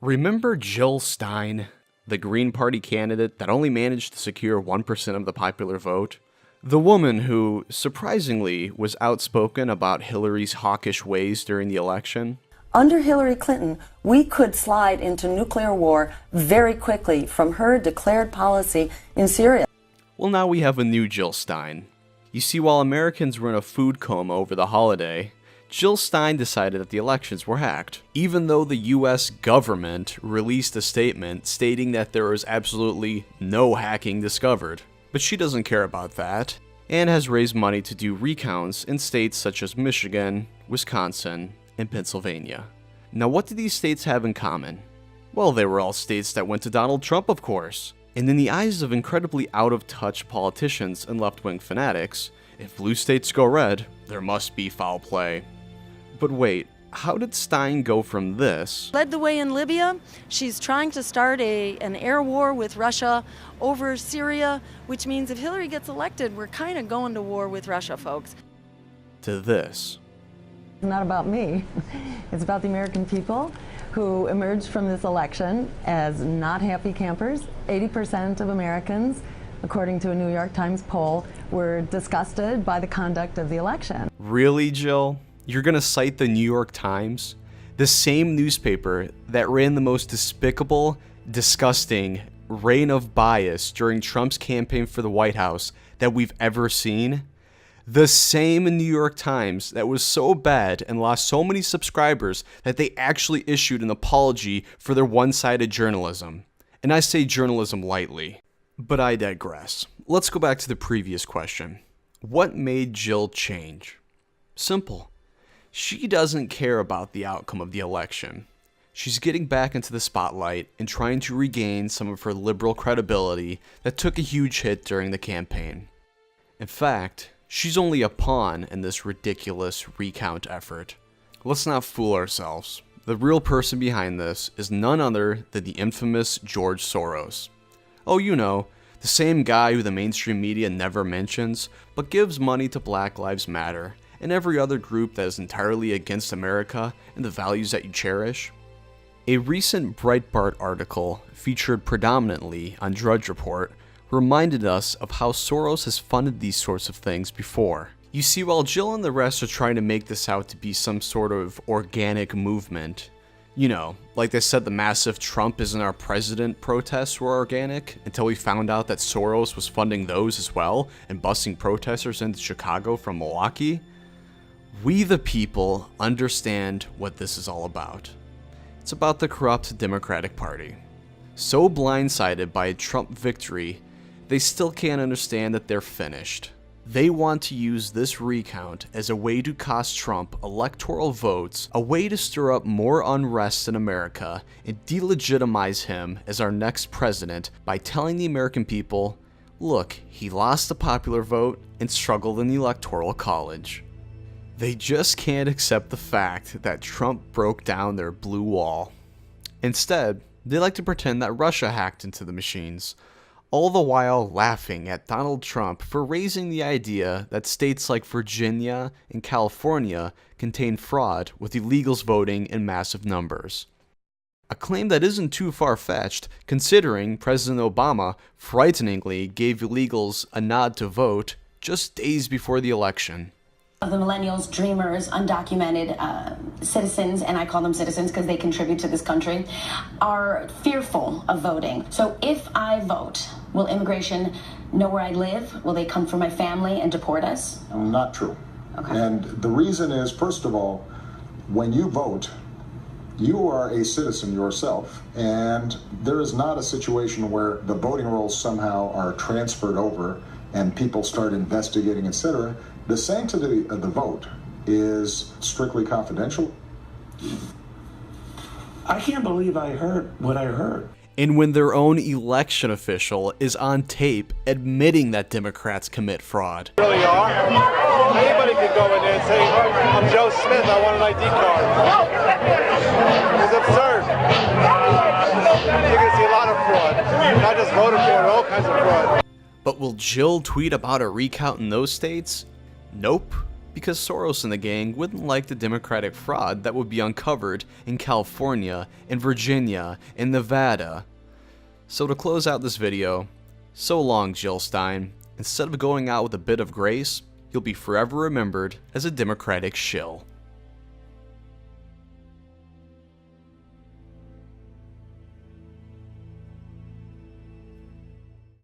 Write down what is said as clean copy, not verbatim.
Remember Jill Stein, the Green Party candidate that only managed to secure 1% of the popular vote? The woman who, surprisingly, was outspoken about Hillary's hawkish ways during the election? Under Hillary Clinton, we could slide into nuclear war very quickly from her declared policy in Syria. Well, now we have a new Jill Stein. You see, while Americans were in a food coma over the holiday, Jill Stein decided that the elections were hacked, even though the US government released a statement stating that there was absolutely no hacking discovered. But she doesn't care about that, and has raised money to do recounts in states such as Michigan, Wisconsin, and Pennsylvania. Now, what do these states have in common? Well, they were all states that went to Donald Trump, of course. And in the eyes of incredibly out-of-touch politicians and left-wing fanatics, if blue states go red, there must be foul play. But wait, how did Stein go from this? Led the way in Libya. She's trying to start an air war with Russia over Syria, which means if Hillary gets elected, we're kind of going to war with Russia, folks. To this. It's not about me. It's about the American people who emerged from this election as not happy campers. 80% of Americans, according to a New York Times poll, were disgusted by the conduct of the election. Really, Jill? You're gonna cite the New York Times? The same newspaper that ran the most despicable, disgusting reign of bias during Trump's campaign for the White House that we've ever seen? The same New York Times that was so bad and lost so many subscribers that they actually issued an apology for their one-sided journalism. And I say journalism lightly. But I digress. Let's go back to the previous question. What made Jill change? Simple. She doesn't care about the outcome of the election. She's getting back into the spotlight and trying to regain some of her liberal credibility that took a huge hit during the campaign. In fact, she's only a pawn in this ridiculous recount effort. Let's not fool ourselves. The real person behind this is none other than the infamous George Soros. Oh, you know, the same guy who the mainstream media never mentions, but gives money to Black Lives Matter and every other group that is entirely against America and the values that you cherish. A recent Breitbart article featured predominantly on Drudge Report reminded us of how Soros has funded these sorts of things before. You see, while Jill and the rest are trying to make this out to be some sort of organic movement, you know, like they said the massive Trump isn't our president protests were organic until we found out that Soros was funding those as well and busing protesters into Chicago from Milwaukee. We the people understand what this is all about. It's about the corrupt Democratic Party. So blindsided by a Trump victory, they still can't understand that they're finished. They want to use this recount as a way to cost Trump electoral votes, a way to stir up more unrest in America, and delegitimize him as our next president by telling the American people, look, he lost the popular vote and struggled in the Electoral College. They just can't accept the fact that Trump broke down their blue wall. Instead, they like to pretend that Russia hacked into the machines, all the while laughing at Donald Trump for raising the idea that states like Virginia and California contain fraud with illegals voting in massive numbers. A claim that isn't too far-fetched, considering President Obama frighteningly gave illegals a nod to vote just days before the election. Of the millennials, dreamers, undocumented citizens, and I call them citizens because they contribute to this country, are fearful of voting. So if I vote, will immigration know where I live? Will they come for my family and deport us? Not true. Okay. And the reason is, first of all, when you vote, you are a citizen yourself, and there is not a situation where the voting rolls somehow are transferred over and people start investigating, etc. The sanctity of the vote is strictly confidential. I can't believe I heard what I heard. And when their own election official is on tape admitting that Democrats commit fraud. Really are. Anybody could go in there and say, I'm Joe Smith, I want an ID card. It's absurd. You're going to see a lot of fraud. Not just voter fraud, all kinds of fraud. But will Jill tweet about a recount in those states? Nope. because Soros and the gang wouldn't like the Democratic fraud that would be uncovered in California, in Virginia, in Nevada. So to close out this video, so long, Jill Stein. Instead of going out with a bit of grace, you'll be forever remembered as a Democratic shill.